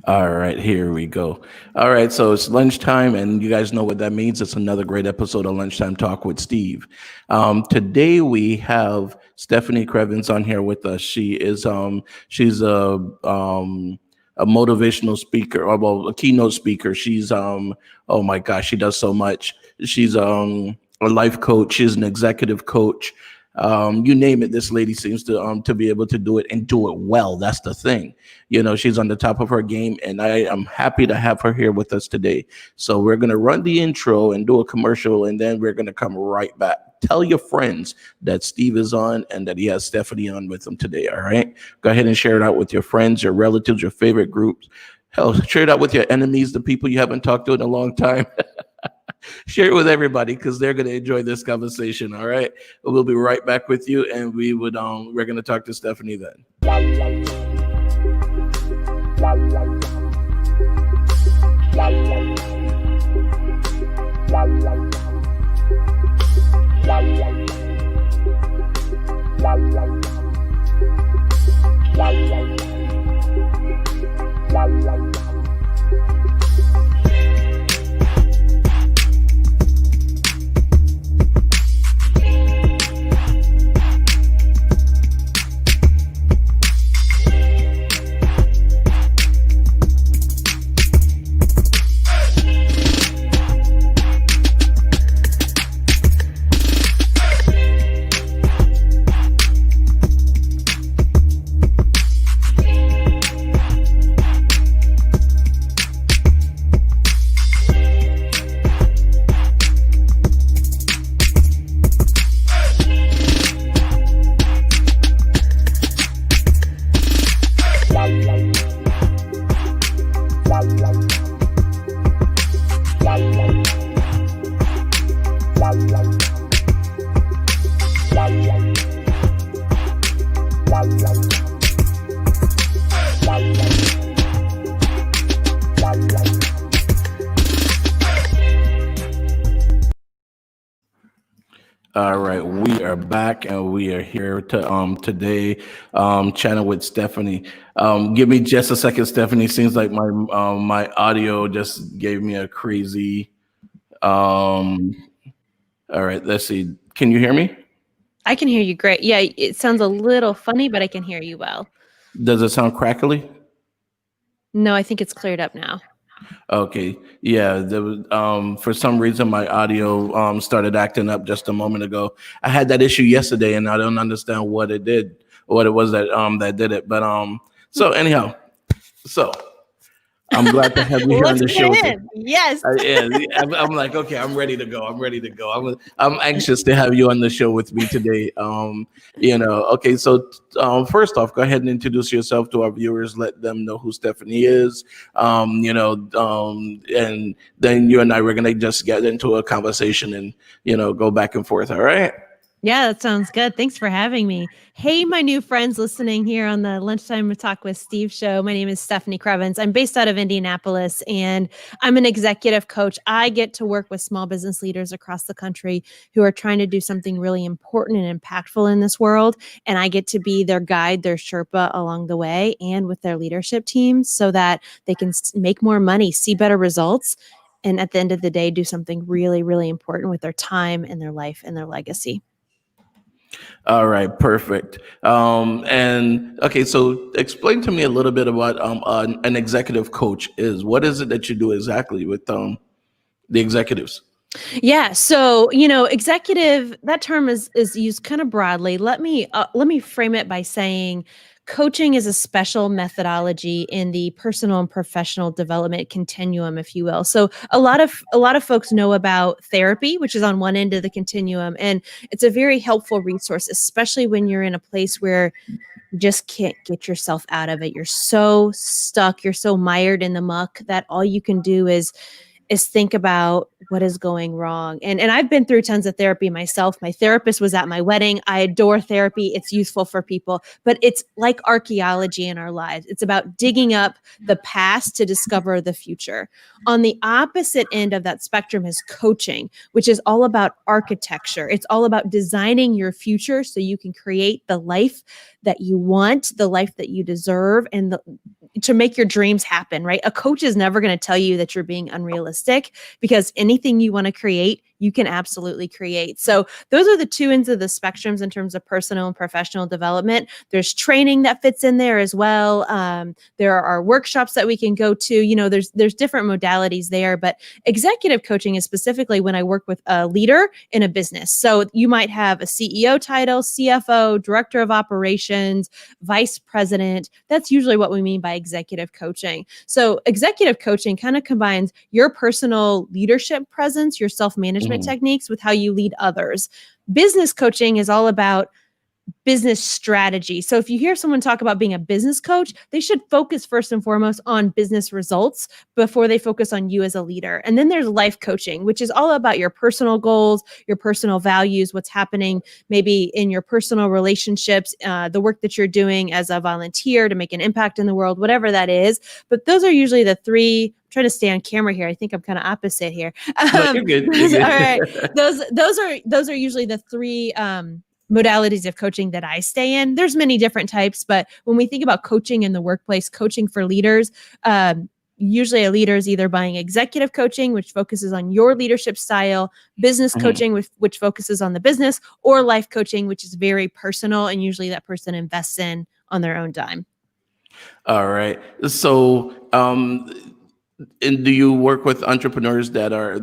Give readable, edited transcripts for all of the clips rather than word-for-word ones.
All right, here we go. All right, so it's lunchtime, and you guys know what that means. It's another great episode of Lunchtime Talk with Steve. Today we have Stefanie Krievins on here with us. She's a motivational speaker, or well, a keynote speaker. She's oh my gosh, she does so much. She's a life coach. She's an executive coach. You name it, this lady seems to be able to do it and do it well. That's the thing. You know, she's on the top of her game, and I am happy to have her here with us today. So we're going to run the intro and do a commercial, and then we're going to come right back. Tell your friends that Steve is on and that he has Stefanie on with him today, all right? Go ahead and share it out with your friends, your relatives, your favorite groups. Hell, share it out with your enemies, the people you haven't talked to in a long time. Share it with everybody because they're going to enjoy this conversation. All right. We'll be right back with you. And we're going to talk to Stefanie then. All right, we are back and we are here to today chatting with Stefanie. Give me just a second, Stefanie. Seems like my audio just gave me a crazy. All right, let's see. Can you hear me? I can hear you great. Yeah, it sounds a little funny, but I can hear you well. Does it sound crackly? No, I think it's cleared up now. Okay. Yeah. There was, for some reason, my audio started acting up just a moment ago. I had that issue yesterday, and I don't understand what it did, what it was that that did it. But so anyhow, so I'm glad to have you here on the show. Yes. Yeah, I'm like, okay, I'm ready to go. I'm anxious to have you on the show with me today. Okay. So first off, go ahead and introduce yourself to our viewers. Let them know who Stefanie is. And then you and I we're gonna just get into a conversation and go back and forth. All right. Yeah, that sounds good. Thanks for having me. Hey, my new friends listening here on the Lunchtime Talk with Steve show. My name is Stefanie Krievins. I'm based out of Indianapolis, and I'm an executive coach. I get to work with small business leaders across the country who are trying to do something really important and impactful in this world. And I get to be their guide, their Sherpa along the way, and with their leadership teams so that they can make more money, see better results, and at the end of the day, do something really, really important with their time and their life and their legacy. All right, perfect. And okay, so explain to me a little bit about an executive coach is. What is it that you do exactly with the executives? Yeah, so executive, that term is used kind of broadly. Let me frame it by saying Coaching is a special methodology in the personal and professional development continuum, if you will. So a lot of folks know about therapy, which is on one end of the continuum, and it's a very helpful resource, especially when you're in a place where you just can't get yourself out of it. You're so stuck, you're so mired in the muck that all you can do is think about what is going wrong. And I've been through tons of therapy myself. My therapist was at my wedding. I adore therapy. It's useful for people, but it's like archaeology in our lives. It's about digging up the past to discover the future. On the opposite end of that spectrum is coaching, which is all about architecture. It's all about designing your future so you can create the life that you want, the life that you deserve, and to make your dreams happen, right? A coach is never going to tell you that you're being unrealistic, because anything you want to create, you can absolutely create. So those are the two ends of the spectrums in terms of personal and professional development. There's training that fits in there as well. There are workshops that we can go to. There's different modalities there, but executive coaching is specifically when I work with a leader in a business. So you might have a CEO title, CFO, director of operations, vice president. That's usually what we mean by executive coaching. So executive coaching kind of combines your personal leadership presence, your self-management techniques with how you lead others. Business coaching is all about business strategy. So if you hear someone talk about being a business coach, they should focus first and foremost on business results before they focus on you as a leader. And then there's life coaching, which is all about your personal goals, your personal values, what's happening maybe in your personal relationships, the work that you're doing as a volunteer to make an impact in the world, whatever that is. But those are usually the three. I'm trying to stay on camera here. I think I'm kind of opposite here. No, you're good. You're good. All right. Those are usually the three modalities of coaching that I stay in. There's many different types, but when we think about coaching in the workplace, coaching for leaders, usually a leader is either buying executive coaching, which focuses on your leadership style, business coaching, which focuses on the business, or life coaching, which is very personal, and usually that person invests in on their own dime. All right. So, and do you work with entrepreneurs that are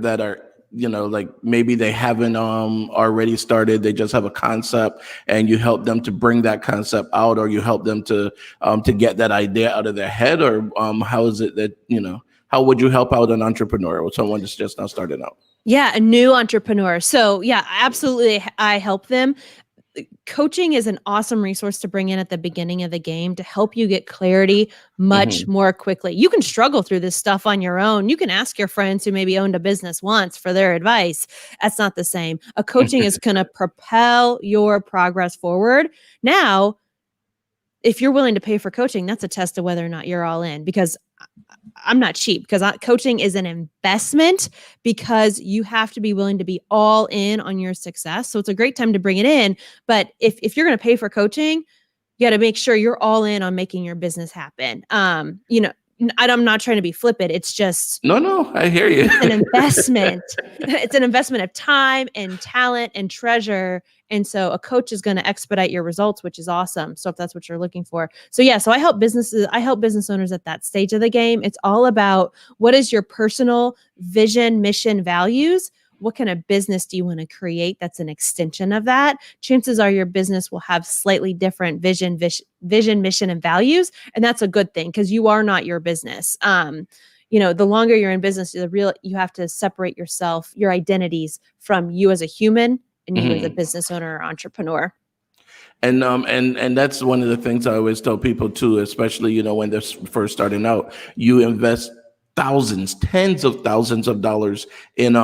like maybe they haven't already started, they just have a concept, and you help them to bring that concept out, or you help them to get that idea out of their head, or how is it that how would you help out an entrepreneur or someone that's just now starting out? Yeah, a new entrepreneur. So yeah, absolutely, I help them. Coaching is an awesome resource to bring in at the beginning of the game to help you get clarity much more quickly. You can struggle through this stuff on your own. You can ask your friends who maybe owned a business once for their advice. That's not the same. A coaching is going to propel your progress forward. Now, if you're willing to pay for coaching, that's a test of whether or not you're all in, because I'm not cheap, because coaching is an investment, because you have to be willing to be all in on your success. So it's a great time to bring it in. But if you're going to pay for coaching, you got to make sure you're all in on making your business happen. I'm not trying to be flippant. It's just no, I hear you. It's an investment. It's an investment of time and talent and treasure. And so a coach is going to expedite your results, which is awesome. So if that's what you're looking for. So yeah, so I help business owners at that stage of the game. It's all about, what is your personal vision, mission, values? What kind of business do you want to create that's an extension of that? Chances are your business will have slightly different vision, mission, and values. And that's a good thing, because you are not your business. The longer you're in business, you have to separate yourself, your identities, from you as a human and you as a business owner or entrepreneur. And that's one of the things I always tell people too, especially, when they're first starting out. You invest thousands, tens of thousands of dollars in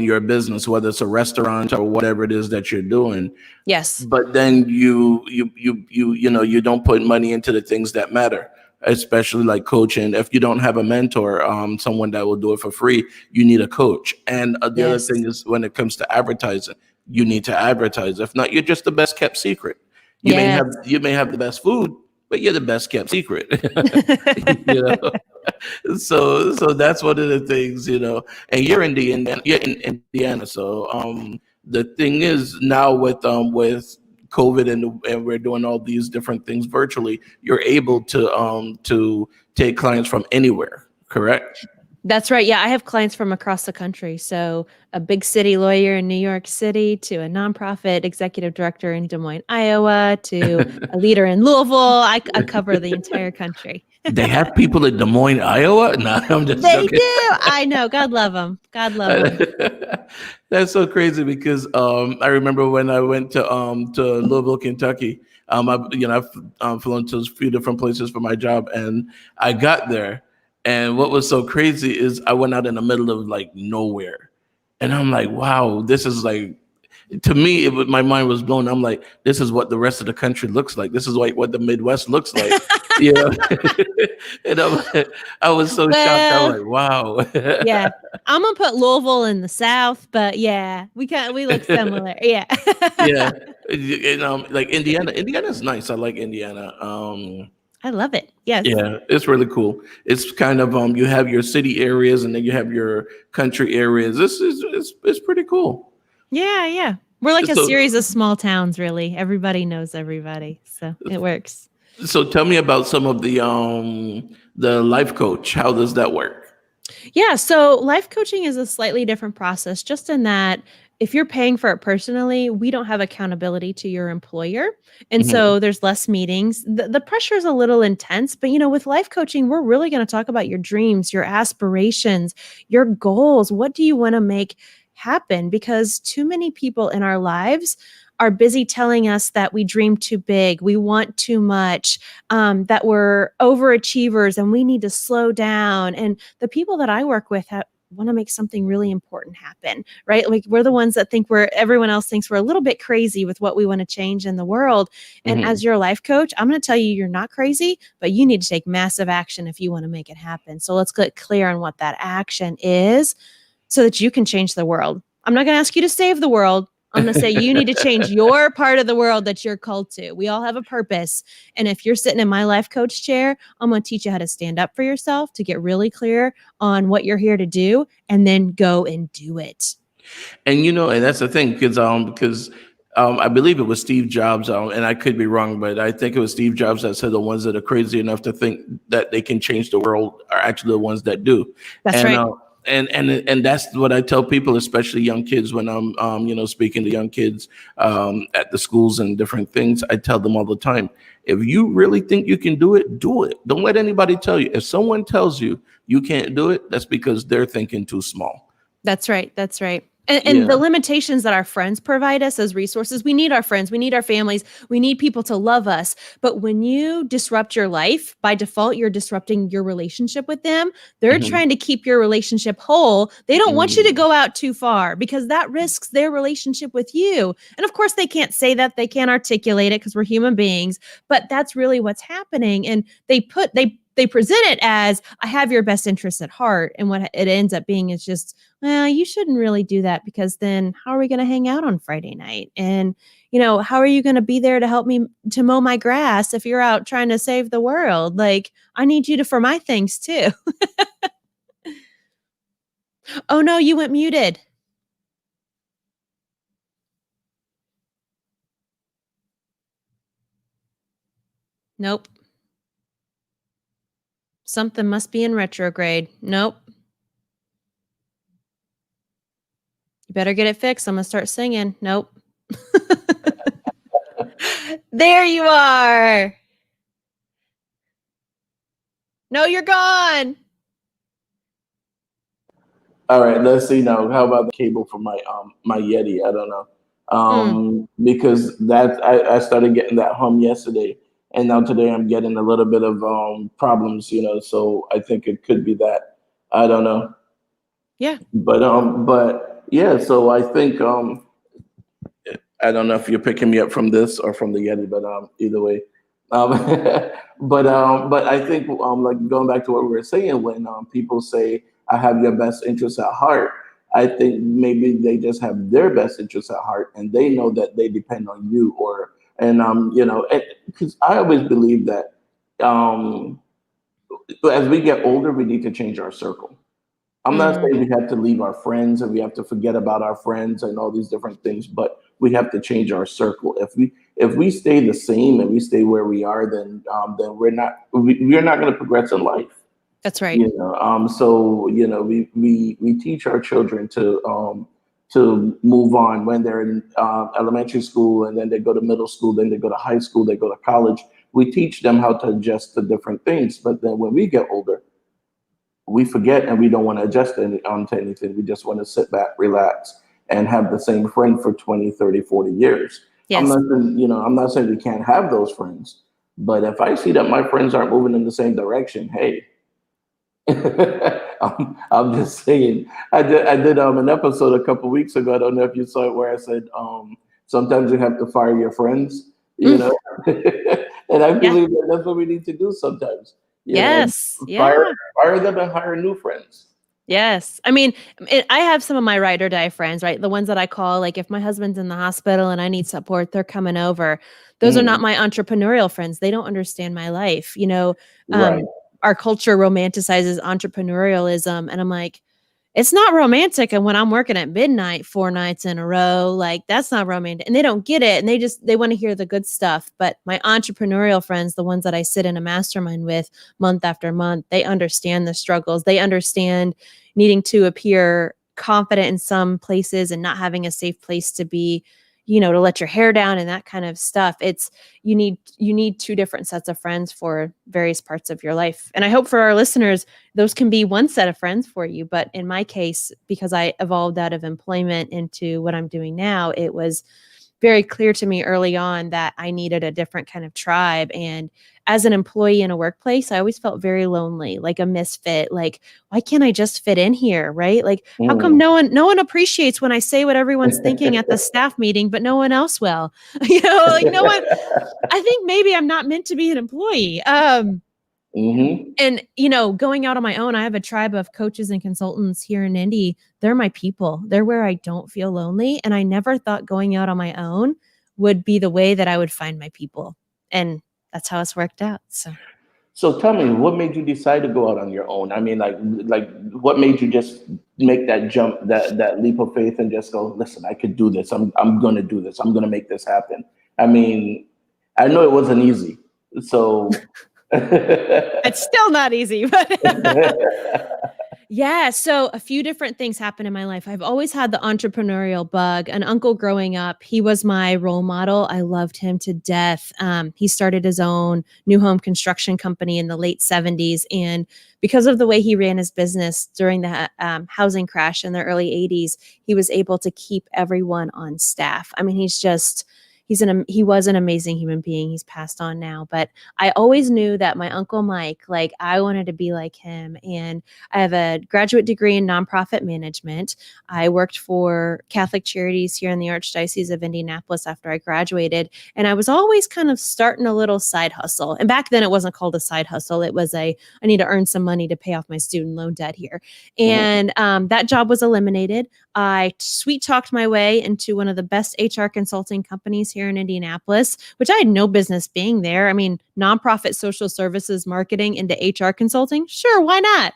your business, whether it's a restaurant or whatever it is that you're doing. Yes. But then you don't put money into the things that matter, especially like coaching. If you don't have a mentor, someone that will do it for free, you need a coach. And the other thing is, when it comes to advertising, you need to advertise. If not, you're just the best kept secret. You may have the best food, but you're the best kept secret. So that's one of the things, and you're in Indiana. So the thing is, now with COVID and we're doing all these different things virtually, you're able to take clients from anywhere, correct? That's right. Yeah, I have clients from across the country. So a big city lawyer in New York City to a nonprofit executive director in Des Moines, Iowa to a leader in Louisville. I cover the entire country. They have people in Des Moines, Iowa. No, I'm just They joking. do. I know. God love them. God love them. That's so crazy because I remember when I went to Louisville, Kentucky. I've flown to a few different places for my job, and I got there, and what was so crazy is I went out in the middle of like nowhere, and I'm like, wow, this is like, to me, my mind was blown. I'm like, this is what the rest of the country looks like. This is like what the Midwest looks like. Yeah. And I was so shocked. I'm Well, like, wow. yeah. I'm gonna put Louisville in the South, but yeah, we look similar. Yeah. Yeah. And like Indiana. Indiana's nice. I like Indiana. I love it. Yes. Yeah, it's really cool. It's kind of you have your city areas and then you have your country areas. This is it's pretty cool. Yeah, yeah. We're like a So series of small towns, really. Everybody knows everybody, so it works. so tell me about some of the life coach. How does that work? Yeah, so life coaching is a slightly different process, just in that if you're paying for it personally, we don't have accountability to your employer. And Mhm, so there's less meetings. The pressure is a little intense, but with life coaching, we're really going to talk about your dreams, your aspirations, your goals. What do you want to make happen? Because too many people in our lives are busy telling us that we dream too big, we want too much, that we're overachievers and we need to slow down. And the people that I work with want to make something really important happen, right? Like we're the ones that think everyone else thinks we're a little bit crazy with what we want to change in the world. And as mhm. your life coach, I'm going to tell you, you're not crazy, but you need to take massive action if you want to make it happen. So let's get clear on what that action is so that you can change the world. I'm not going to ask you to save the world. I'm going to say you need to change your part of the world that you're called to. We all have a purpose. And if you're sitting in my life coach chair, I'm going to teach you how to stand up for yourself, to get really clear on what you're here to do, and then go and do it. And and that's the thing because I believe it was Steve Jobs, and I could be wrong, but I think it was Steve Jobs that said the ones that are crazy enough to think that they can change the world are actually the ones that do. That's And right. and that's what I tell people, especially young kids, when I'm speaking to young kids at the schools and different things. I tell them all the time, if you really think you can do it, do it. Don't let anybody tell you. If someone tells you you can't do it, that's because they're thinking too small. That's right. That's right. And the Yeah. limitations that our friends provide us as resources, we need our friends, we need our families, we need people to love us. But when you disrupt your life, by default, you're disrupting your relationship with them. They're Mhm. trying to keep your relationship whole. They don't want you to Mm. go out too far because that risks their relationship with you. And of course, they can't say that, they can't articulate it because we're human beings, but that's really what's happening. And they present it as, I have your best interests at heart. And what it ends up being is just, well, you shouldn't really do that because then how are we going to hang out on Friday night? And, how are you going to be there to help me to mow my grass if you're out trying to save the world? Like, I need you to for my things too. Oh no, you went muted. Nope. Something must be in retrograde. Nope. You better get it fixed. I'm going to start singing. Nope. There you are. No, you're gone. All right, let's see now. How about the cable for my Yeti? I don't know. Mm, Because I started getting that hum yesterday, and now today I'm getting a little bit of problems, so I think it could be that. I don't know. yeah. But yeah, so I think I don't know if you're picking me up from this or from the Yeti, but either way. Um, but I think like going back to what we were saying, when people say I have your best interests at heart, I think maybe they just have their best interests at heart, and they know that they depend on you, or and because I always believe that um, as we get older, we need to change our circle. I'm not Mm, saying we have to leave our friends and we have to forget about our friends and all these different things, but we have to change our circle. If we stay the same and we stay where we are, then we're not going to progress in life. That's right. So we teach our children to move on when they're in elementary school, and then they go to middle school, then they go to high school, they go to college. We teach them how to adjust to different things, but then when we get older, we forget and we don't want to adjust to anything. We just want to sit back, relax, and have the same friend for 20, 30, 40 years. Yes. I'm not saying we can't have those friends, but if I see that my friends aren't moving in the same direction, hey, I'm just saying. I did an episode a couple weeks ago. I don't know if you saw it, where I said sometimes you have to fire your friends, you know, and I Yeah. believe that that's what we need to do sometimes. Yes. Fire Yeah. fire them and hire new friends. Yes. I mean, I have some of my ride or die friends, right? The ones that I call, like, if my husband's in the hospital and I need support, they're coming over. Those are not Mm, my entrepreneurial friends. They don't understand my life. right. Our culture romanticizes entrepreneurialism. And I'm like, it's not romantic. And when I'm working at midnight 4 nights in a row, like, that's not romantic. And they don't get it. And they want to hear the good stuff. But my entrepreneurial friends, the ones that I sit in a mastermind with month after month, they understand the struggles. They understand needing to appear confident in some places and not having a safe place to be, to let your hair down and that kind of stuff. It's you need two different sets of friends for various parts of your life. And I hope for our listeners, those can be one set of friends for you. But in my case, because I evolved out of employment into what I'm doing now, it was very clear to me early on that I needed a different kind of tribe. And as an employee in a workplace, I always felt very lonely, like a misfit. Like, why can't I just fit in here? Right? Like, how come Mm. no one appreciates when I say what everyone's thinking at the staff meeting, but no one else will? Like, no one. I think maybe I'm not meant to be an employee. Hmm. And going out on my own, I have a tribe of coaches and consultants here in Indy. They're my people. They're where I don't feel lonely. And I never thought going out on my own would be the way that I would find my people. And that's how it's worked out. So tell me, what made you decide to go out on your own? I mean, like what made you just make that jump, that leap of faith, and just go, listen, I could do this. I'm gonna do this. I'm gonna make this happen. I mean, I know it wasn't easy. So It's still not easy, but yeah. So a few different things happened in my life. I've always had the entrepreneurial bug. An uncle growing up, he was my role model. I loved him to death. He started his own new home construction company in the late 70s. And because of the way he ran his business during the housing crash in the early 80s, he was able to keep everyone on staff. I mean, he was an amazing human being. He's passed on now, but I always knew that my Uncle Mike, like, I wanted to be like him. And I have a graduate degree in nonprofit management. I worked for Catholic Charities here in the Archdiocese of Indianapolis after I graduated. And I was always kind of starting a little side hustle. And back then it wasn't called a side hustle. It was I need to earn some money to pay off my student loan debt here. And that job was eliminated. I sweet talked my way into one of the best HR consulting companies here in Indianapolis, which I had no business being there. I mean, nonprofit social services marketing into HR consulting. Sure, why not?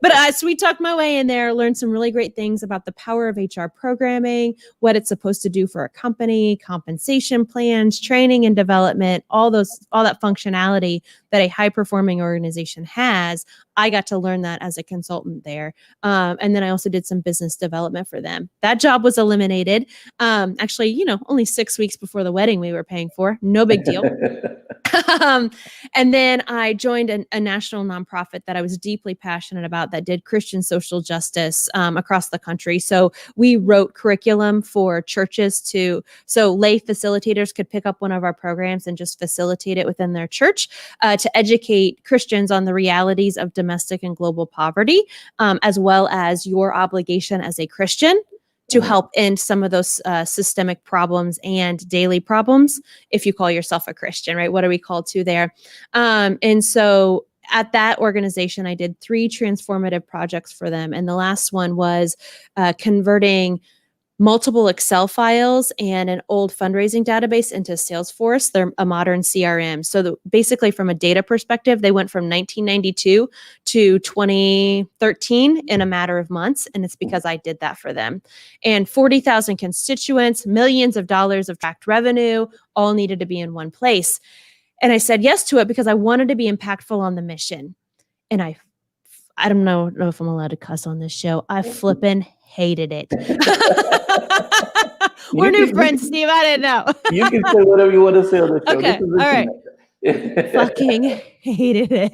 But I sweet talked my way in there, learned some really great things about the power of HR programming, what it's supposed to do for a company, compensation plans, training and development, all that functionality that a high performing organization has. I got to learn that as a consultant there. And then I also did some business development for them. That job was eliminated. Actually, only 6 weeks before the wedding we were paying for. No big deal. And then I joined a national nonprofit that I was deeply passionate about that did Christian social justice across the country. So we wrote curriculum for churches so lay facilitators could pick up one of our programs and just facilitate it within their church to educate Christians on the realities of domestic and global poverty, as well as your obligation as a Christian to help end some of those systemic problems and daily problems if you call yourself a Christian, right? What are we called to there? And so at that organization, I did 3 transformative projects for them. And the last one was converting multiple Excel files and an old fundraising database into Salesforce. They're a modern CRM. So basically, from a data perspective, they went from 1992 to 2013 in a matter of months. And it's because I did that for them. And 40,000 constituents, millions of dollars of tracked revenue, all needed to be in one place. And I said yes to it because I wanted to be impactful on the mission. And I don't know if I'm allowed to cuss on this show. I flippin' hated it. We're new friends, Steve. I didn't know. You can say whatever you want to say on the show. This Okay. is All right. intimate. Fucking hated it.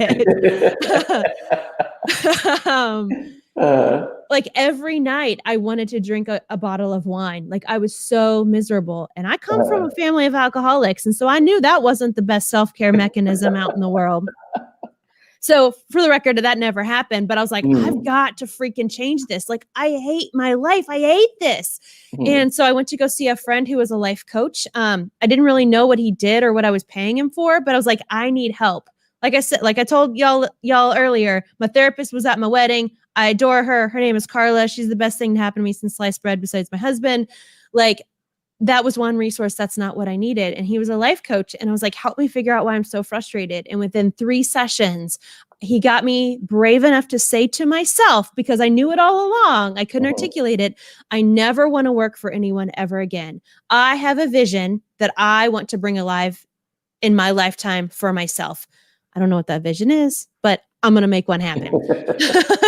Like every night I wanted to drink a bottle of wine. Like I was so miserable. And I come from a family of alcoholics. And so I knew that wasn't the best self-care mechanism out in the world. So for the record, that never happened. But I was like, I've got to freaking change this. Like, I hate my life. I hate this. And so I went to go see a friend who was a life coach. I didn't really know what he did or what I was paying him for, but I was like, I need help. Like I said, like I told y'all earlier, my therapist was at my wedding. I adore her. Her name is Carla. She's the best thing to happen to me since sliced bread besides my husband. Like, that was one resource. That's not what I needed. And he was a life coach. And I was like, help me figure out why I'm so frustrated. And within 3 sessions, he got me brave enough to say to myself, because I knew it all along, I couldn't articulate it, I never want to work for anyone ever again. I have a vision that I want to bring alive in my lifetime for myself. I don't know what that vision is, but I'm going to make one happen.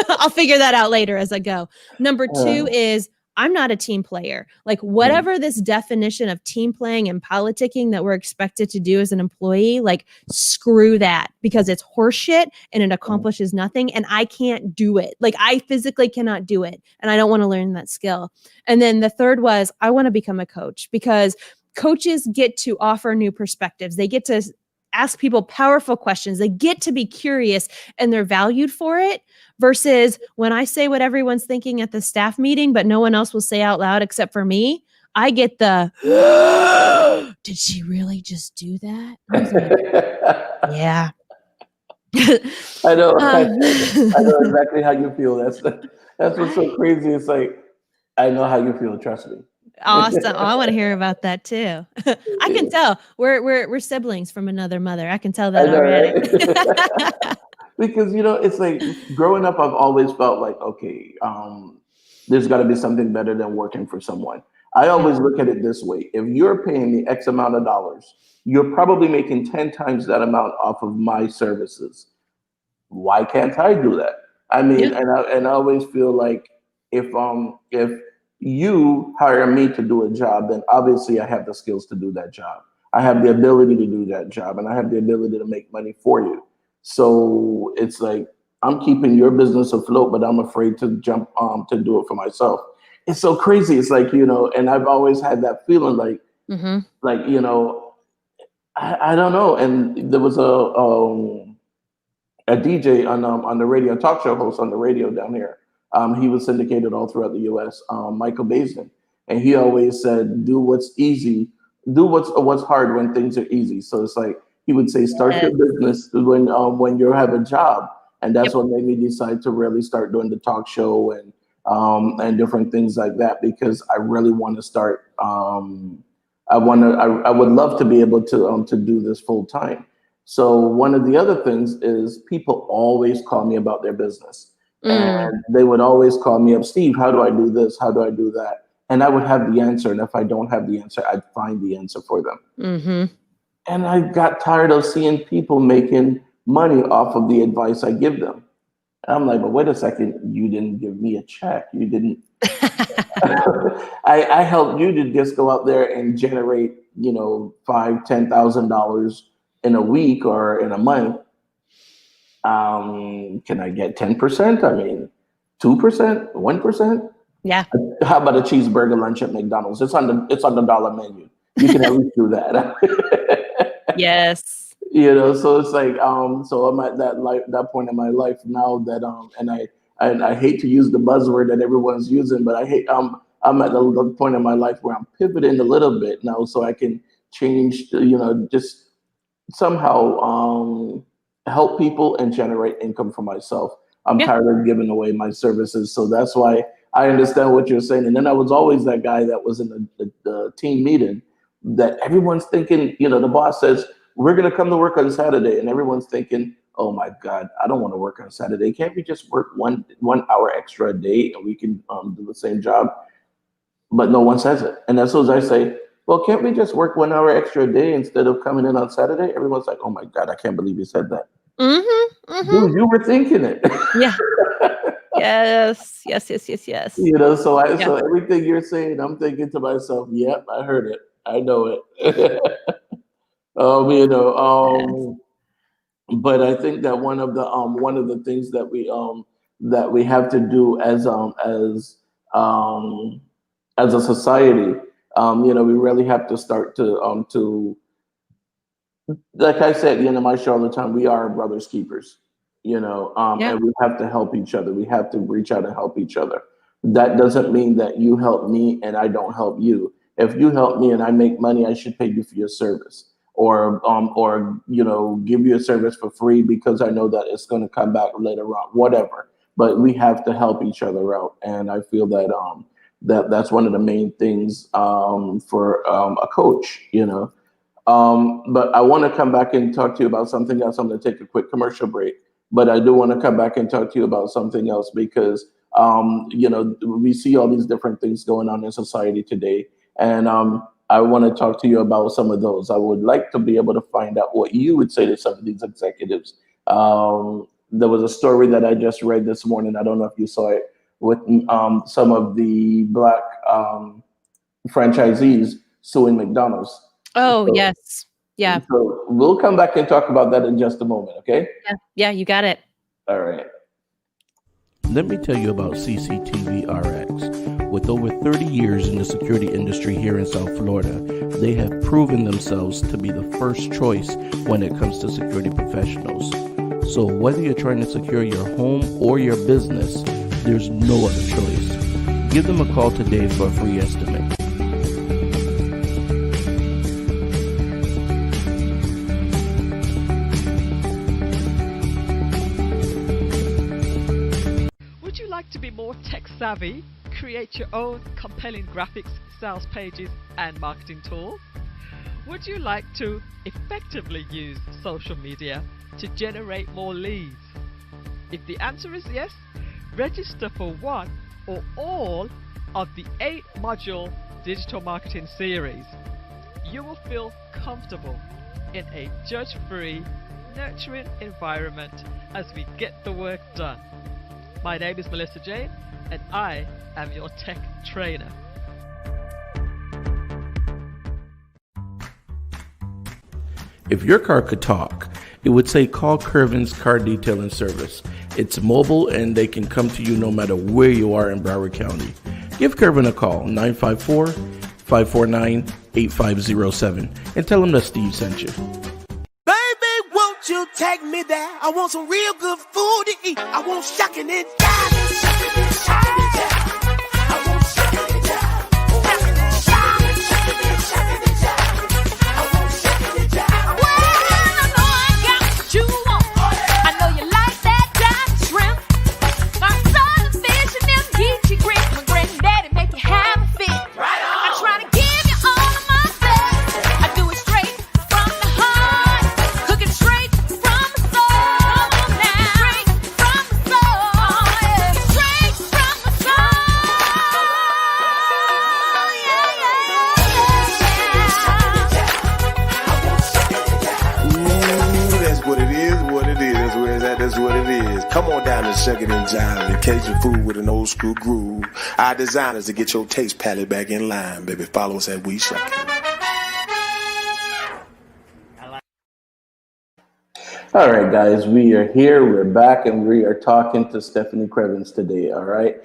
I'll figure that out later as I go. Number 2 is I'm not a team player. Like whatever this definition of team playing and politicking that we're expected to do as an employee, like screw that, because it's horseshit and it accomplishes nothing and I can't do it. Like I physically cannot do it. And I don't want to learn that skill. And then the third was I want to become a coach, because coaches get to offer new perspectives. They get to ask people powerful questions. They get to be curious and they're valued for it, versus when I say what everyone's thinking at the staff meeting, but no one else will say out loud except for me, I get the, did she really just do that? I was like, yeah. I know. I know exactly how you feel. That's what's so crazy. It's like, I know how you feel. Trust me. Awesome. Oh, I want to hear about that too. I can tell we're siblings from another mother. I can tell that already. Right? Because it's like growing up, I've always felt like, okay, there's got to be something better than working for someone. I always look at it this way: if you're paying me X amount of dollars, you're probably making 10 times that amount off of my services. Why can't I do that? I mean, and I always feel like if you hire me to do a job, then obviously I have the skills to do that job. I have the ability to do that job, and I have the ability to make money for you. So it's like I'm keeping your business afloat, but I'm afraid to jump to do it for myself. It's so crazy. It's like, and I've always had that feeling like, I don't know. And there was a DJ on the radio, talk show host on the radio down here. He was syndicated all throughout the U.S. Michael Baisden, and he always said, "Do what's easy, do what's hard when things are easy." So it's like he would say, "Start your business when you have a job," and that's what made me decide to really start doing the talk show and different things like that, because I really want to start. I would love to be able to do this full time. So one of the other things is people always call me about their business. And they would always call me up, Steve, how do I do this? How do I do that? And I would have the answer. And if I don't have the answer, I'd find the answer for them. And I got tired of seeing people making money off of the advice I give them. And I'm like, but wait a second, you didn't give me a check. You didn't. I helped you to just go out there and generate, $5,000-$10,000 in a week or in a month. Can I get 10%? I mean, 2%, 1%? Yeah. How about a cheeseburger lunch at McDonald's? It's on the dollar menu. You can at least do that. Yes. So it's like, so I'm at that point in my life now that and I hate to use the buzzword that everyone's using, but I'm at the point in my life where I'm pivoting a little bit now, so I can change, just somehow help people and generate income for myself. I'm tired of giving away my services. So that's why I understand what you're saying. And then I was always that guy that was in the team meeting that everyone's thinking, the boss says, we're going to come to work on Saturday. And everyone's thinking, oh my God, I don't want to work on Saturday. Can't we just work one hour extra a day and we can do the same job? But no one says it. And as soon as I say, well, can't we just work 1 hour extra a day instead of coming in on Saturday? Everyone's like, oh my God, I can't believe you said that. Mm-hmm. Mm-hmm. Dude, you were thinking it. Yeah. Yes. Yes. Yes. Yes. Yes. Yeah. So everything you're saying, I'm thinking to myself, yep, I heard it. I know it. You know, Yes. but I think that one of the things that we have to do um as a society, we really have to start to, like I said, my show all the time, we are brothers keepers, Yeah. and we have to help each other. We have to reach out and help each other. That doesn't mean that you help me and I don't help you. If you help me and I make money, I should pay you for your service, or give you a service for free because I know that it's going to come back later on, whatever. But we have to help each other out, and I feel that that's one of the main things for a coach, but I want to come back and talk to you about something else. I'm going to take a quick commercial break, but I do want to come back and talk to you about something else because, we see all these different things going on in society today. And I want to talk to you about some of those. I would like to be able to find out what you would say to some of these executives. There was a story that I just read this morning. I don't know if you saw it with some of the black franchisees suing McDonald's. Oh, So, yes. Yeah. so we'll come back and talk about that in just a moment, okay? Yeah. Yeah. You got it. All right. Let me tell you about CCTV RX. With over 30 years in the security industry here in South Florida, they have proven themselves to be the first choice when it comes to security professionals. So whether you're trying to secure your home or your business, there's no other choice. Give them a call today for a free estimate. Would you like to be more tech savvy, create your own compelling graphics, sales pages, and marketing tools? Would you like to effectively use social media to generate more leads? If the answer is yes, register for one or all of the 8-module digital marketing series. You will feel comfortable in a judge-free, nurturing environment as we get the work done. My name is Melissa Jane, and I am your tech trainer. If your car could talk, it would say call Krievins Car Detailing Service. It's mobile and they can come to you no matter where you are in Broward County. Give Krievin a call, 954-549-8507, and tell them that Steve sent you. Baby, won't you take me there? I want some real good food to eat. I want shucking and jiving. Shucking and jiving. I want shucking and jiving. Shucking and jiving. Shucking and jiving. I want shucking and jiving. Well, I know I got what you want. I know you like that dive shrimp. My southern fish and them geechee grits. My granddaddy make you have a fit. I try to give you all of my best. I do it straight from the heart. Cook it straight from the soul. Come on now. Straight from the soul. Yeah. Straight from the soul. Ooh, that's what it is, what it is. That's where it's at, that's what it is. Come on down and shuck it and jive it. Cajun food with an old school groove. Our designers to get your taste palette back in line, baby. Follow us at We Shuck It. All right, guys, we are here. We're back, and we are talking to Stefanie Krievins today. All right,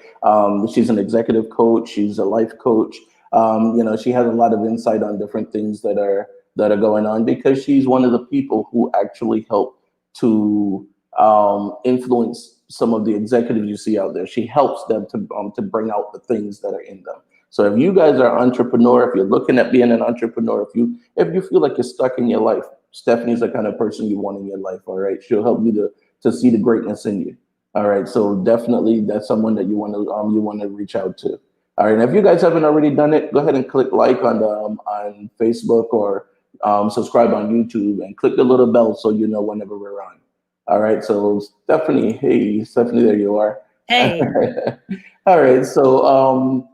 she's an executive coach. She's a life coach. She has a lot of insight on different things that are going on because she's one of the people who actually help to influence some of the executives you see out there. She helps them to bring out the things that are in them. So if you guys are an entrepreneur, if you're looking at being an entrepreneur, if you feel like you're stuck in your life, Stephanie's the kind of person you want in your life. All right, she'll help you to see the greatness in you. All right, so definitely that's someone that you want to reach out to. All right, and if you guys haven't already done it, go ahead and click like on Facebook or subscribe on YouTube and click the little bell so you know whenever we're on. All right, so Stephanie, hey Stephanie, there you are. Hey. All right, so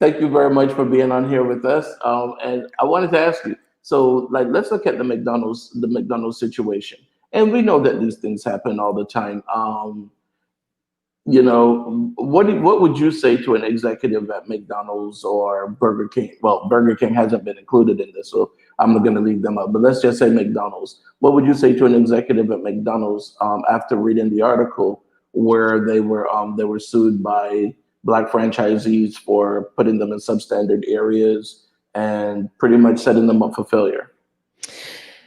thank you very much for being on here with us. And I wanted to ask you, so let's look at the McDonald's situation. And we know that these things happen all the time. You know, what would you say to an executive at McDonald's or Burger King? Well, Burger King hasn't been included in this, so I'm going to leave them out. But let's just say McDonald's. What would you say to an executive at McDonald's after reading the article where they were sued by Black franchisees for putting them in substandard areas and pretty much setting them up for failure?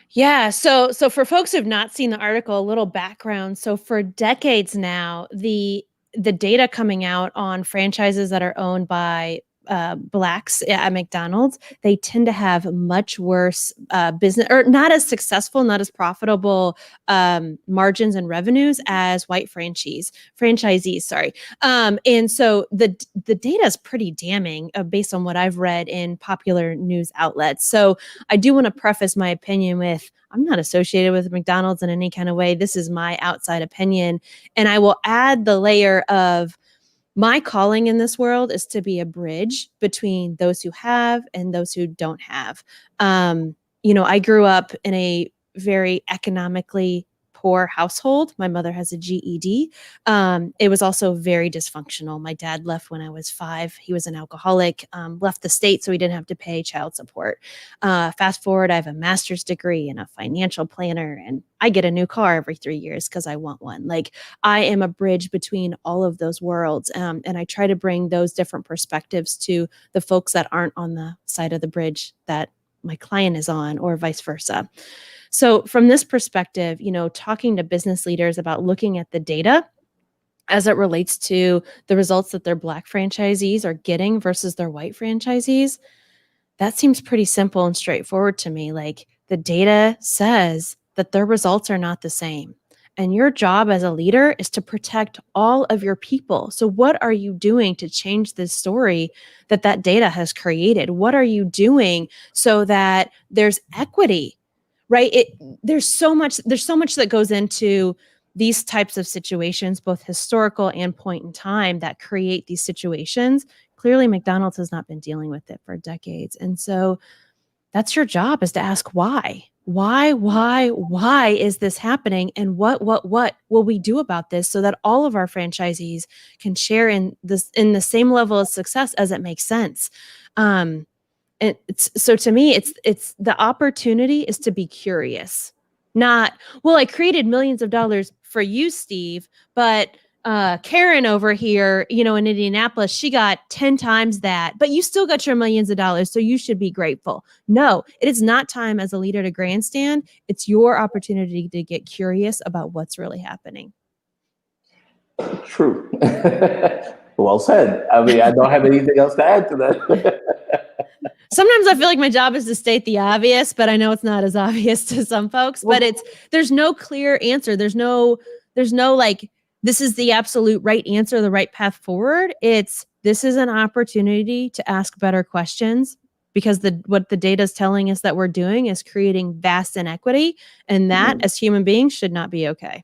Yeah, so for folks who've not seen the article, a little background. So for decades now, the data coming out on franchises that are owned by Blacks at McDonald's, they tend to have much worse business, or not as successful, not as profitable margins and revenues as white franchisees. Sorry, and so the data is pretty damning based on what I've read in popular news outlets. So I do want to preface my opinion with, I'm not associated with McDonald's in any kind of way. This is my outside opinion, and I will add the layer of, my calling in this world is to be a bridge between those who have and those who don't have. I grew up in a very economically poor household. My mother has a GED. It was also very dysfunctional. My dad left when I was 5. He was an alcoholic, left the state so he didn't have to pay child support. Fast forward, I have a master's degree and a financial planner, and I get a new car every 3 years because I want one. Like, I am a bridge between all of those worlds. And I try to bring those different perspectives to the folks that aren't on the side of the bridge that my client is on, or vice versa. So from this perspective, talking to business leaders about looking at the data as it relates to the results that their Black franchisees are getting versus their white franchisees, that seems pretty simple and straightforward to me. Like, the data says that their results are not the same. And your job as a leader is to protect all of your people. So what are you doing to change this story that data has created? What are you doing so that there's equity, right? There's so much that goes into these types of situations, both historical and point in time, that create these situations. Clearly, McDonald's has not been dealing with it for decades. And so that's your job, is to ask why. Why is this happening? And what will we do about this so that all of our franchisees can share in the same level of success as it makes sense? And so to me, it's the opportunity is to be curious, not, well, I created millions of dollars for you, Steve, but Karen over here, in Indianapolis, she got 10 times that, but you still got your millions of dollars, so you should be grateful. No, it is not time as a leader to grandstand. It's your opportunity to get curious about what's really happening. True. Well said. I mean, I don't have anything else to add to that. Sometimes I feel like my job is to state the obvious, but I know it's not as obvious to some folks. But there's no clear answer. There's no like, this is the absolute right answer, the right path forward. This is an opportunity to ask better questions, because what the data is telling us that we're doing is creating vast inequity, and that as human beings should not be okay.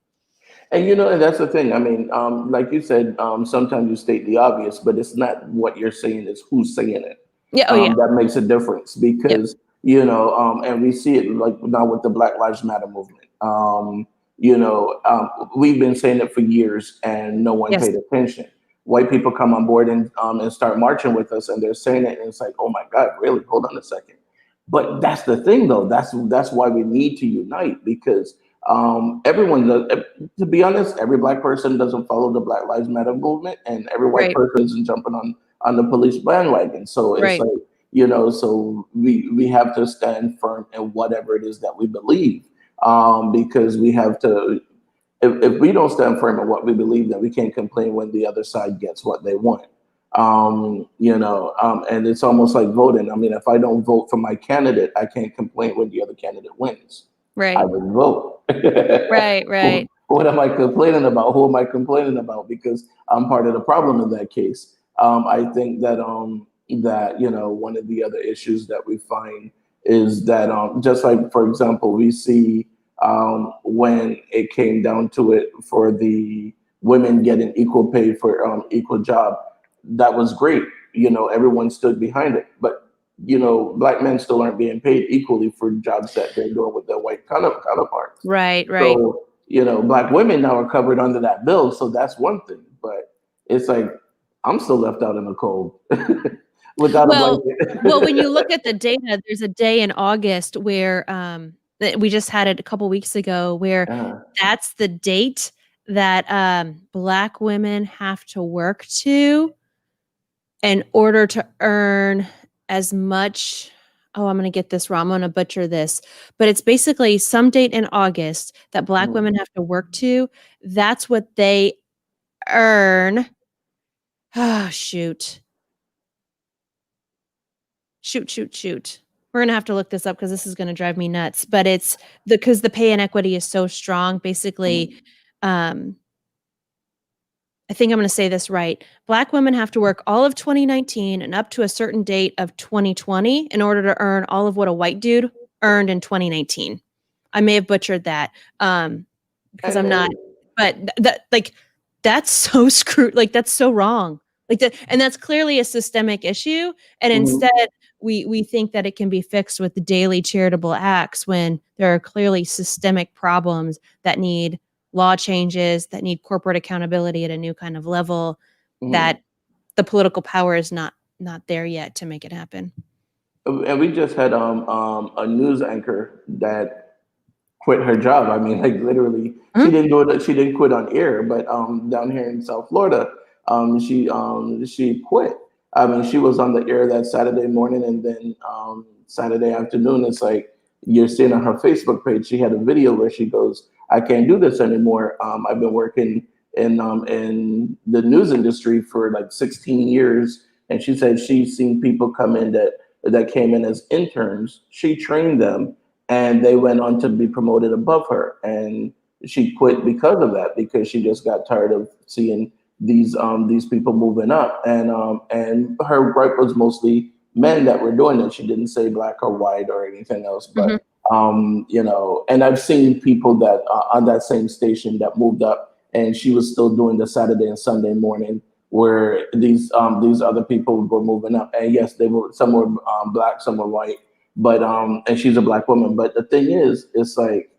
And and that's the thing. I mean, like you said, sometimes you state the obvious, but it's not what you're saying, it's who's saying it. Yeah, That makes a difference, because and we see it like now with the Black Lives Matter movement. We've been saying it for years, and no one paid attention. White people come on board and start marching with us, and they're saying it, and it's like, oh my God, really? Hold on a second. But that's the thing, though. That's why we need to unite, because everyone does. To be honest, every Black person doesn't follow the Black Lives Matter movement, and every white person isn't jumping on the police bandwagon. So it's like, so we have to stand firm in whatever it is that we believe, because we have to. If we don't stand firm in what we believe, then we can't complain when the other side gets what they want. And it's almost like voting. I mean, if I don't vote for my candidate, I can't complain when the other candidate wins. Right. I would vote. Right. What am I complaining about? Who am I complaining about? Because I'm part of the problem in that case. I think that one of the other issues that we find is that just like, for example, we see when it came down to it for the women getting equal pay for equal job, that was great. Everyone stood behind it. But black men still aren't being paid equally for jobs that they're doing with their white counterparts. Right. So, black women now are covered under that bill. So that's one thing. But it's like, I'm still left out in the cold without a blanket. Well, when you look at the data, there's a day in August where we just had it a couple weeks ago where that's the date that Black women have to work to in order to earn as much. Oh, I'm going to get this wrong. I'm going to butcher this. But it's basically some date in August that Black women have to work to. That's what they earn. Oh, shoot. We're going to have to look this up because this is going to drive me nuts. But it's because the pay inequity is so strong. Basically, I think I'm going to say this right. Black women have to work all of 2019 and up to a certain date of 2020 in order to earn all of what a white dude earned in 2019. I may have butchered that because I'm not, but that's so screwed. Like, that's so wrong. And that's clearly a systemic issue. And instead, we think that it can be fixed with the daily charitable acts when there are clearly systemic problems that need law changes, that need corporate accountability at a new kind of level, that the political power is not there yet to make it happen. And we just had a news anchor that quit her job. I mean, like, literally, she didn't do it. She didn't quit on air, but down here in South Florida, she quit. I mean, she was on the air that Saturday morning, and then Saturday afternoon, it's like you're seeing on her Facebook page, she had a video where she goes, "I can't do this anymore. I've been working in the news industry for like 16 years." And she said she's seen people come in that came in as interns. She trained them, and they went on to be promoted above her. And she quit because of that, because she just got tired of seeing these people moving up. And her gripe was mostly men that were doing it. She didn't say black or white or anything else, but and I've seen people that on that same station that moved up, and she was still doing the Saturday and Sunday morning where these other people were moving up. And yes, some were black, some were white, but and she's a black woman. But the thing is, it's like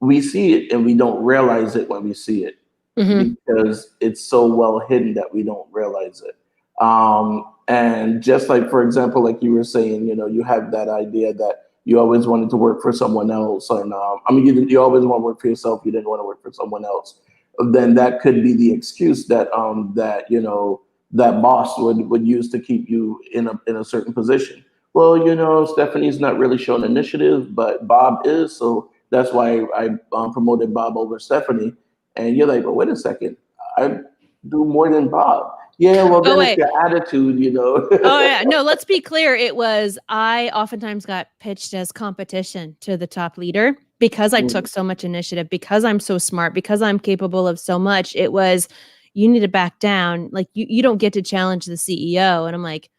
we see it and we don't realize it when we see it, because it's so well hidden that we don't realize it. And just like, for example, like you were saying, you have that idea that you always wanted to work for someone else, and you always want to work for yourself. You didn't want to work for someone else. Then that could be the excuse that that boss would use to keep you in a certain position. Well, Stephanie's not really showing initiative, but Bob is, so that's why I promoted Bob over Stephanie. And you're like, well, wait a second, I do more than Bob. Yeah, well, then it's your attitude, Oh, yeah. No, let's be clear. I oftentimes got pitched as competition to the top leader because I took so much initiative, because I'm so smart, because I'm capable of so much. It was, you need to back down. Like, you don't get to challenge the CEO. And I'm like,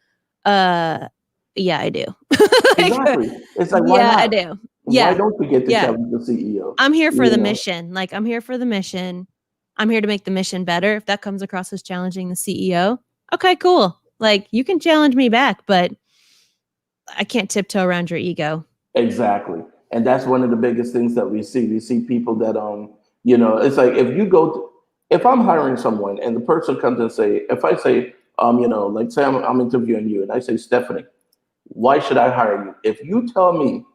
yeah, I do. Exactly. It's like, why not? I do. Yeah. Why don't we get to challenge the CEO? I'm here for the mission. Like, I'm here for the mission. I'm here to make the mission better. If that comes across as challenging the CEO, okay, cool. Like, you can challenge me back, but I can't tiptoe around your ego. Exactly. And that's one of the biggest things that we see. We see people that, it's like, if I'm hiring someone and the person comes and if I say, like, say I'm interviewing you and I say, Stephanie, why should I hire you? If you tell me,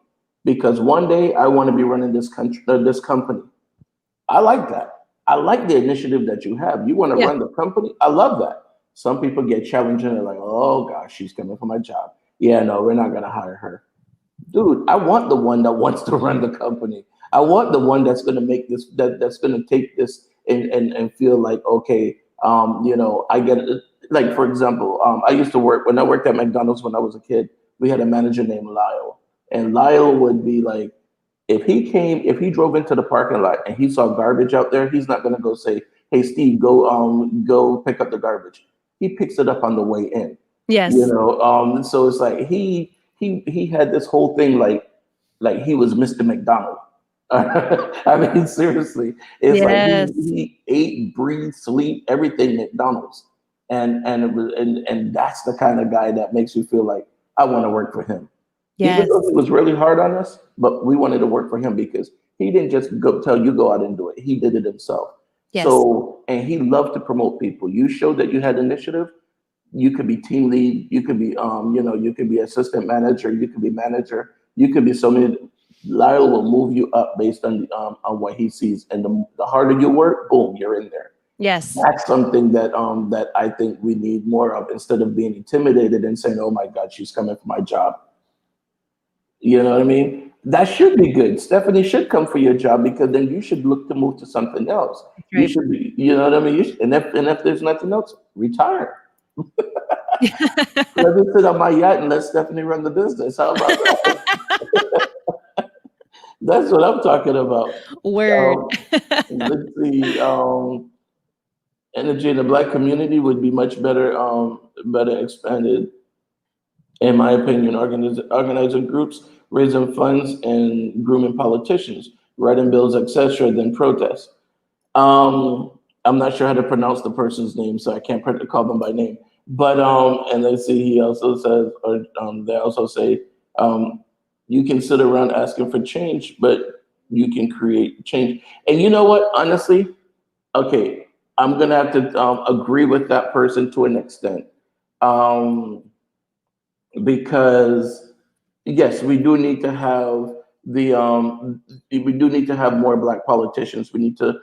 because one day I want to be running this company, I like that. I like the initiative that you have. You want to run the company? I love that. Some people get challenged and they're like, oh gosh, she's coming for my job. Yeah, no, we're not going to hire her. Dude, I want the one that wants to run the company. I want the one that's going to make this, that's going to take this and feel like, okay, I get it. Like, for example, when I worked at McDonald's when I was a kid, we had a manager named Lyle. And Lyle would be like, if he drove into the parking lot and he saw garbage out there, he's not going to go say, hey, Steve, go pick up the garbage. He picks it up on the way in. Yes. So it's like he had this whole thing like he was Mr. McDonald. I mean, seriously, it's like he ate, breathed, sleep, everything McDonald's. And that's the kind of guy that makes you feel like, I want to work for him. Yes. Even though he was really hard on us, but we wanted to work for him because he didn't just go tell you go out and do it. He did it himself. Yes. So, and he loved to promote people. You showed that you had initiative. You could be team lead. You could be, you could be assistant manager. You could be manager. You could be so many. Lyle will move you up based on what he sees, and the harder you work, boom, you're in there. Yes. That's something that that I think we need more of instead of being intimidated and saying, "Oh my God, she's coming for my job." You know what I mean? That should be good. Stephanie should come for your job because then you should look to move to something else. You Right. should be, you know what I mean? And if there's nothing else, retire. Let me sit on my yacht and let Stephanie run the business. How about that? That's what I'm talking about. Word. Let's see. Energy in the Black community would be much better expanded, in my opinion. Organizing groups, raising funds, and grooming politicians, writing bills, etc., than protests. I'm not sure how to pronounce the person's name, so I can't call them by name. But and let's see, he also says, or they also say, you can sit around asking for change, but you can create change. And you know what? Honestly, okay, I'm gonna have to agree with that person to an extent, um, because yes, we do need to have more black politicians. We need to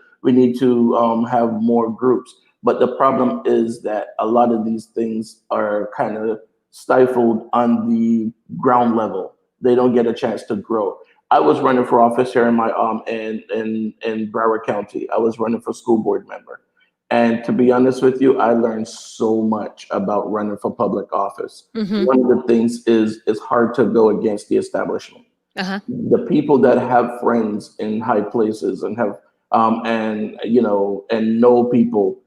have more groups. But the problem is that a lot of these things are kind of stifled on the ground level. They don't get a chance to grow. I was running for office here in my in Broward County. I was running for school board member. And to be honest with you, I learned so much about running for public office. Hmm. One of the things is it's hard to go against the establishment. Uh-huh. The people that have friends in high places and have and know people,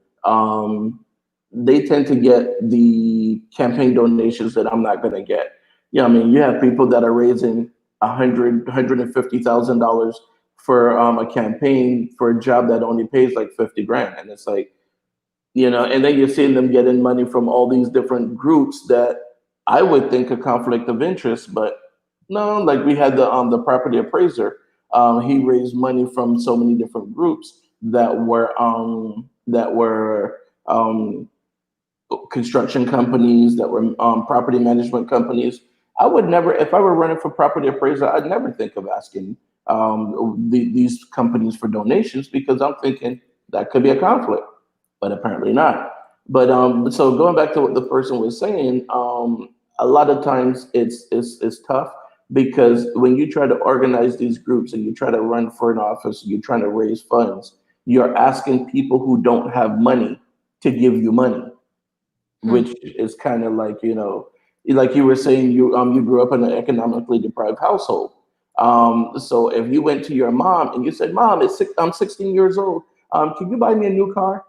they tend to get the campaign donations that I'm not going to get. I mean, you have people that are raising $150,000 for a campaign for a job that only pays like 50 grand, and it's like, and then you're seeing them getting money from all these different groups that I would think a conflict of interest, but no, like we had the property appraiser. He raised money from so many different groups that were construction companies, that were property management companies. I would never, if I were running for property appraiser, I'd never think of asking these companies for donations because I'm thinking that could be a conflict, but apparently not. But so going back to what the person was saying, a lot of times it's tough because when you try to organize these groups and you try to run for an office, you're trying to raise funds, you're asking people who don't have money to give you money, which is kind of like, like you were saying, you grew up in an economically deprived household. So if you went to your mom and you said, "Mom, I'm 16 years old. Can you buy me a new car?"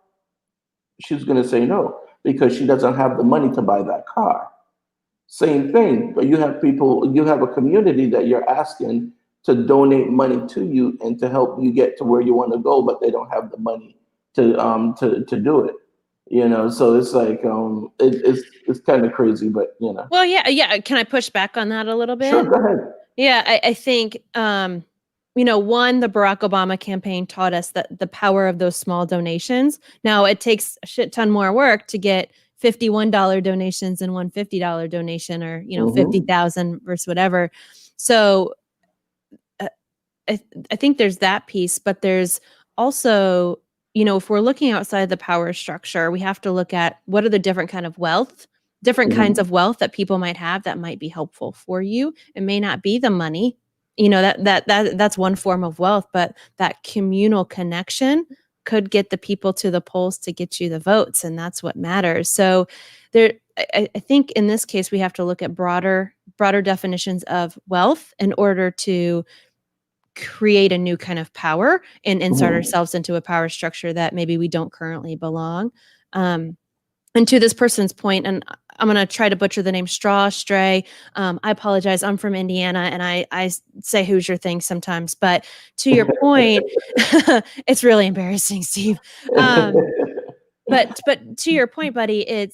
She's going to say no because she doesn't have the money to buy that car. Same thing, but you have a community that you're asking to donate money to you and to help you get to where you want to go, but they don't have the money to do it. So it's like it's kind of crazy, but Well, yeah. Can I push back on that a little bit? Sure, go ahead. Yeah, I think one, the Barack Obama campaign taught us that the power of those small donations. Now it takes a shit ton more work to get $51 donations and one $50 donation, or 50,000 versus whatever. So I think there's that piece, but there's also, if we're looking outside the power structure, we have to look at what are the different kind of wealth, different kinds of wealth that people might have that might be helpful for you. It may not be the money, that's one form of wealth, but that communal connection could get the people to the polls to get you the votes, and that's what matters. So I think in this case we have to look at broader definitions of wealth in order to create a new kind of power and insert ourselves into a power structure that maybe we don't currently belong. And to this person's point, and I'm going to try to butcher the name Stray. I apologize. I'm from Indiana and I say Hoosier things sometimes, but to your point, it's really embarrassing, Steve. But to your point, buddy,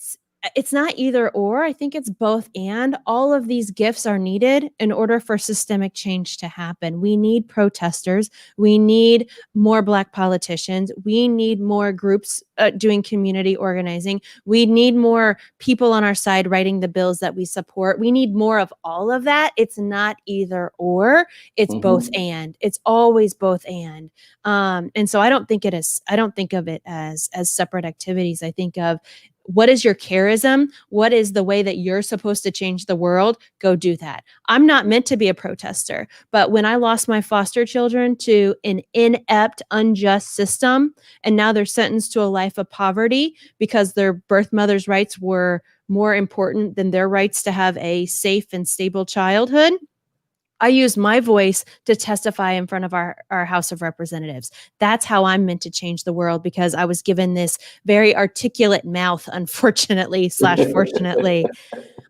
it's not either or. I think it's both and. All of these gifts are needed in order for systemic change to happen. We need protesters. We need more Black politicians. We need more groups doing community organizing. We need more people on our side writing the bills that we support. We need more of all of that. It's not either or. It's both and. It's always both and. And so I don't think of it as separate activities. I think of, what is your charism? What is the way that you're supposed to change the world? Go do that. I'm not meant to be a protester, but when I lost my foster children to an inept, unjust system, and now they're sentenced to a life of poverty because their birth mother's rights were more important than their rights to have a safe and stable childhood, I use my voice to testify in front of our House of Representatives. That's how I'm meant to change the world, because I was given this very articulate mouth, unfortunately / fortunately.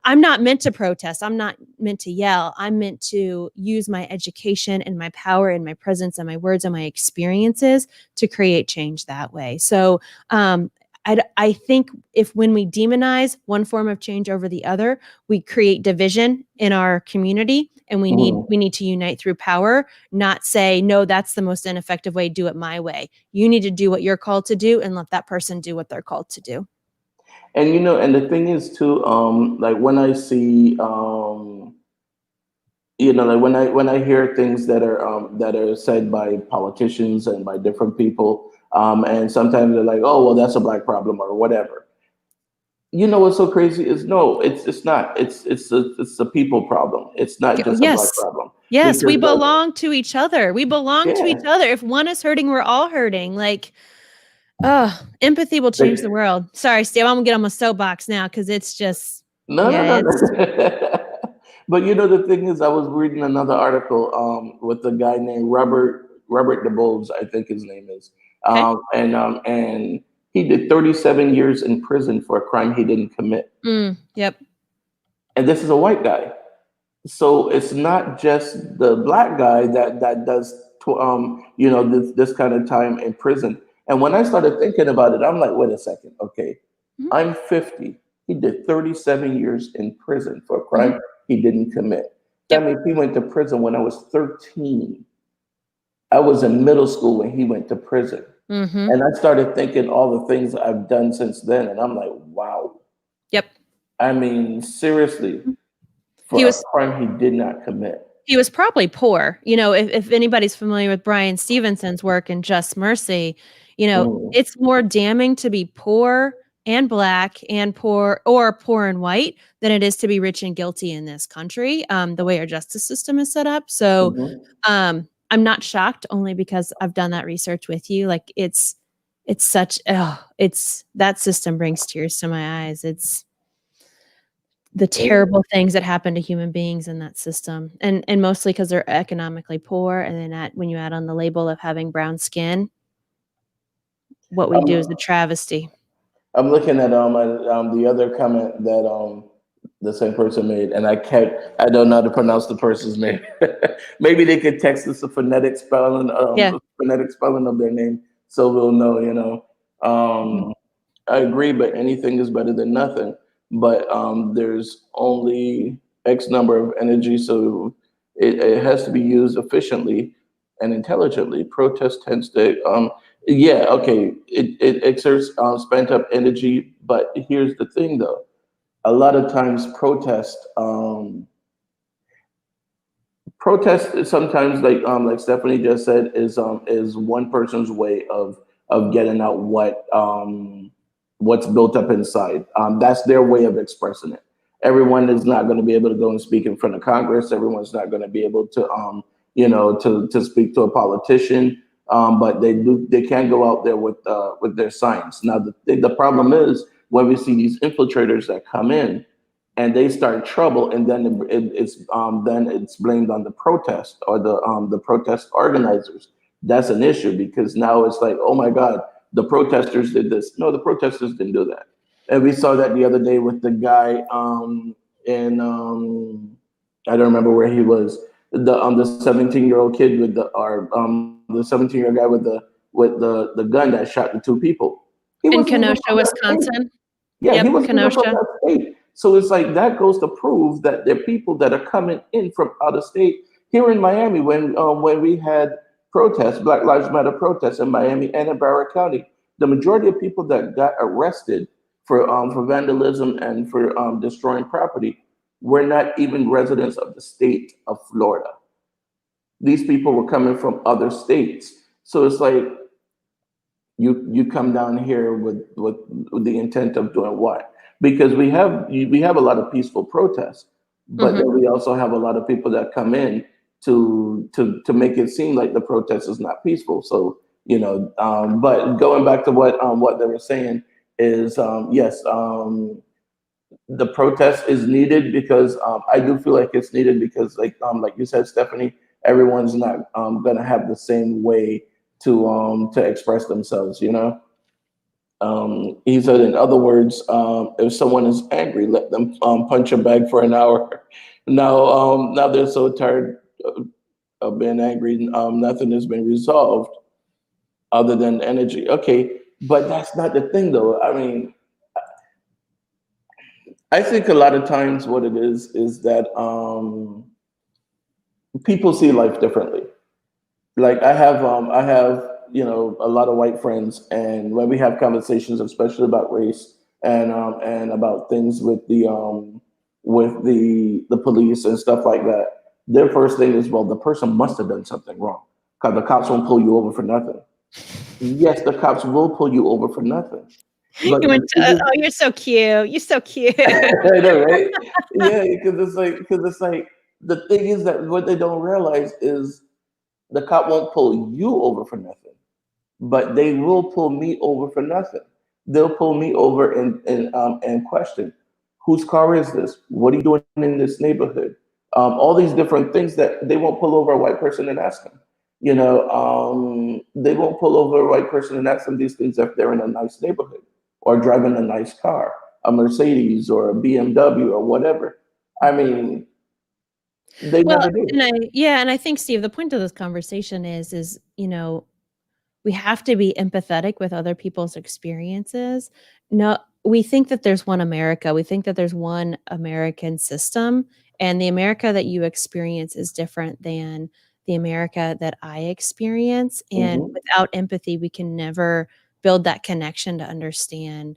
I'm not meant to protest. I'm not meant to yell. I'm meant to use my education and my power and my presence and my words and my experiences to create change that way. So I think when we demonize one form of change over the other, we create division in our community, and we need to unite through power, not say, no, that's the most ineffective way, do it my way. You need to do what you're called to do and let that person do what they're called to do. And and the thing is too, like when I see, like when I hear things that are said by politicians and by different people, and sometimes they're like, oh, well, that's a Black problem or whatever. You know what's so crazy is, no, it's not. It's a people problem. It's not just a Black problem. Yes, we Because, belong to each other. We belong to each other. If one is hurting, we're all hurting. Like, empathy will change the world. Sorry, Steve, I'm gonna get on my soapbox now because it's just no. But the thing is, I was reading another article with a guy named Robert DeBose, I think his name is, and he did 37 years in prison for a crime he didn't commit. Yep. And this is a white guy, so it's not just the Black guy that does this kind of time in prison. And when I started thinking about it, I'm like, wait a second, okay, I'm 50. He did 37 years in prison for a crime he didn't commit. That means he went to prison when I was 13. I was in middle school when he went to prison. And I started thinking all the things I've done since then. And I'm like, wow. Yep. I mean, seriously, for a crime he did not commit. He was probably poor. If anybody's familiar with Brian Stevenson's work in Just Mercy, it's more damning to be poor and Black and poor, or poor and white, than it is to be rich and guilty in this country, the way our justice system is set up. So I'm not shocked, only because I've done that research with you. Like, it's that system brings tears to my eyes. It's the terrible things that happen to human beings in that system, and mostly because they're economically poor. And then when you add on the label of having brown skin, what we do is a travesty. I'm looking at the other comment that the same person made, and I don't know how to pronounce the person's name. Maybe they could text us a phonetic spelling of their name, so we'll know. I agree, but anything is better than nothing. But there's only X number of energy, so it has to be used efficiently and intelligently. Protest tends to, it exerts spent up energy. But here's the thing, though. A lot of times protest sometimes, like Stefanie just said, is one person's way of getting out what's built up inside. That's their way of expressing it. Everyone is not going to be able to go and speak in front of Congress. Everyone's not going to be able to to speak to a politician. But they can go out there with their science. Now the problem is, when we see these infiltrators that come in and they start trouble, and then it's blamed on the protest or the protest organizers. That's an issue, because now it's like, oh my God, the protesters did this. No, the protesters didn't do that. And we saw that the other day with the guy in I don't remember where he was. The 17-year-old kid with the 17-year-old guy with the gun that shot the two people. In Kenosha, Wisconsin. Yeah, Yep, he was even from Kenosha. that state. So it's like that goes to prove that there are people that are coming in from out of state. Here in Miami, when we had protests, Black Lives Matter protests in Miami and in Broward County, the majority of people that got arrested for vandalism and for destroying property were not even residents of the state of Florida. These people were coming from other states. So it's like you come down here with the intent of doing what? Because we have a lot of peaceful protests, but Mhm. then we also have a lot of people that come in to make it seem like the protest is not peaceful. So but going back to what they were saying is yes, the protest is needed because I do feel like it's needed because like you said, Stephanie, everyone's not gonna have the same way to express themselves. He said, in other words, if someone is angry, let them punch a bag for an hour. Now they're so tired of being angry. Nothing has been resolved other than energy. Okay, but that's not the thing, though. I mean, I think a lot of times what it is that people see life differently. Like I have a lot of white friends, and when we have conversations, especially about race and about things with the police and stuff like that, their first thing is, well, the person must have done something wrong because the cops won't pull you over for nothing. Yes, the cops will pull you over for nothing, but You went to, oh, you're so cute. You're so cute. I know, right? Yeah, because it's like the thing is that what they don't realize is the cop won't pull you over for nothing, but they will pull me over for nothing. They'll pull me over and question, whose car is this? What are you doing in this neighborhood? All these different things that they won't pull over a white person and ask them. They won't pull over a white person and ask them these things if they're in a nice neighborhood or driving a nice car, a Mercedes or a BMW or whatever. I mean, they Well, never do. and I think, Steve, the point of this conversation is, we have to be empathetic with other people's experiences. No, we think that there's one America. We think that there's one American system, and the America that you experience is different than the America that I experience. And Hmm. without empathy, we can never build that connection to understand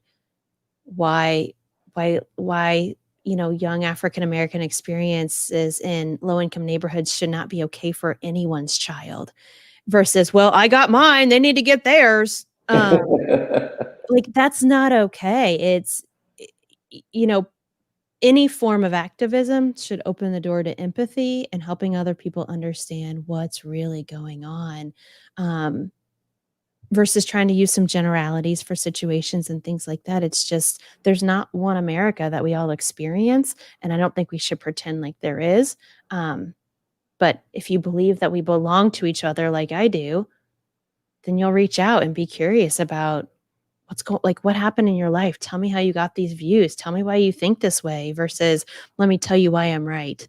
why why young African American experiences in low income neighborhoods should not be okay for anyone's child versus, well, I got mine, they need to get theirs. Like, that's not okay. It's y- you know any form of activism should open the door to empathy and helping other people understand what's really going on. um, versus trying to use some generalities for situations and things like that. It's just there's not one America that we all experience, and I don't think we should pretend like there is. Um, but if you believe that we belong to each other like I do, then you'll reach out and be curious about what happened in your life. Tell me how you got these views. Tell me why you think this way versus let me tell you why I'm right.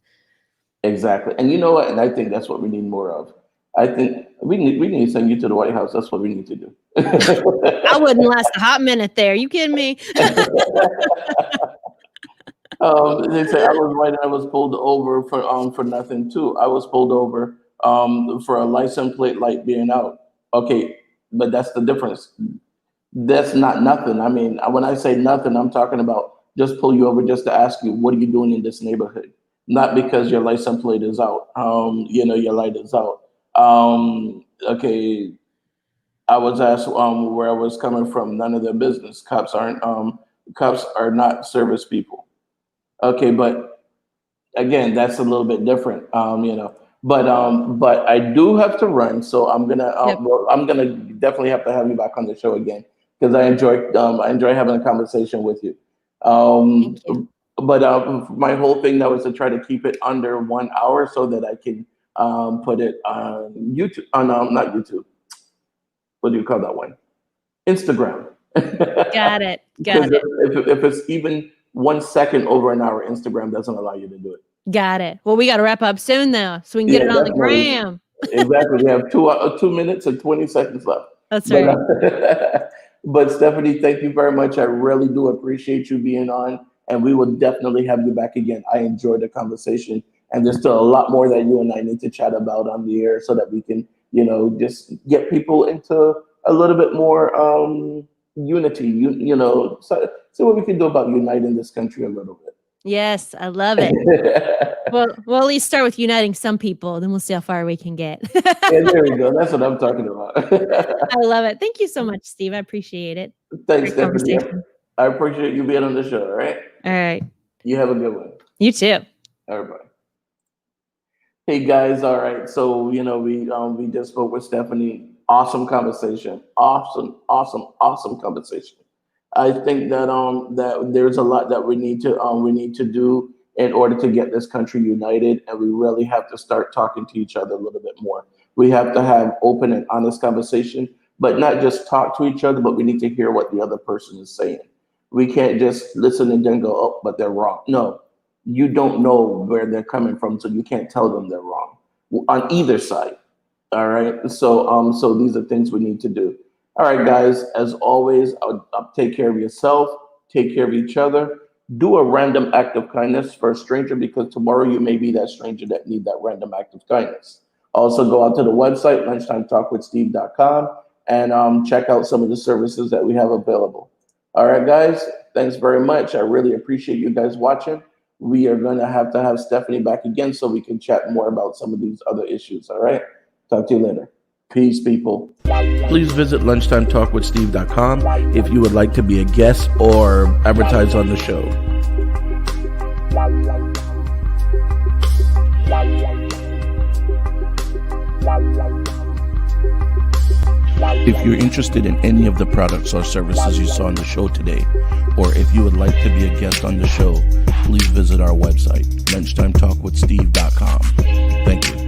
Exactly. And you know what? And I think that's what we need more of. I think we need to send you to the White House. That's what we need to do. I wouldn't last a hot minute there. You kidding me? They say I was right. I was pulled over for nothing too. I was pulled over for a license plate light being out. Okay, but that's the difference. That's not nothing. I mean, when I say nothing, I'm talking about just pull you over just to ask you, what are you doing in this neighborhood? Not because your license plate is out. Your light is out. Okay, I was asked where I was coming from. None of their business. Cops are not service people. Okay, but again, that's a little bit different. But I do have to run, so Yep. I'm gonna definitely have to have you back on the show again because I enjoy having a conversation with you. Um, Thank you. but my whole thing now is to try to keep it under 1 hour so that I can put it on YouTube. On not YouTube. What do you call that one? Instagram. Got it. Because Got it. if it's even 1 second over an hour, Instagram doesn't allow you to do it. Got it. Well, we got to wrap up soon though, so we can get Yeah, it on the definitely. gram. Exactly. We have 2 minutes and 20 seconds left. That's But right. But Stephanie, thank you very much. I really do appreciate you being on, and we will definitely have you back again. I enjoyed the conversation, and there's still a lot more that you and I need to chat about on the air so that we can, just get people into a little bit more unity. So what we can do about uniting this country a little bit. Yes, I love it. We'll at least start with uniting some people, then we'll see how far we can get. Yeah, there we go. That's what I'm talking about. I love it. Thank you so much, Steve. I appreciate it. Thanks, Great Stephanie. conversation. I appreciate you being on the show. All right. All right. You have a good one. You too. All right. Bye. Hey guys. All right. So we just spoke with Stephanie. Awesome conversation. Awesome conversation. I think that that there's a lot that we need to do in order to get this country united, and we really have to start talking to each other a little bit more. We have to have open and honest conversation, but not just talk to each other, but we need to hear what the other person is saying. We can't just listen and then go, oh, but they're wrong. No, you don't know where they're coming from, so you can't tell them they're wrong on either side. All right. So these are things we need to do. All right, guys, as always, take care of yourself, take care of each other. Do a random act of kindness for a stranger, because tomorrow you may be that stranger that need that random act of kindness. Also, go out to the website, lunchtimetalkwithsteve.com, and check out some of the services that we have available. All right, guys, thanks very much. I really appreciate you guys watching. We are going to have Stephanie back again so we can chat more about some of these other issues. All right, talk to you later. Peace, people. Please visit lunchtimetalkwithsteve.com if you would like to be a guest or advertise on the show. If you're interested in any of the products or services you saw on the show today, or if you would like to be a guest on the show, please visit our website, lunchtimetalkwithsteve.com. Thank you.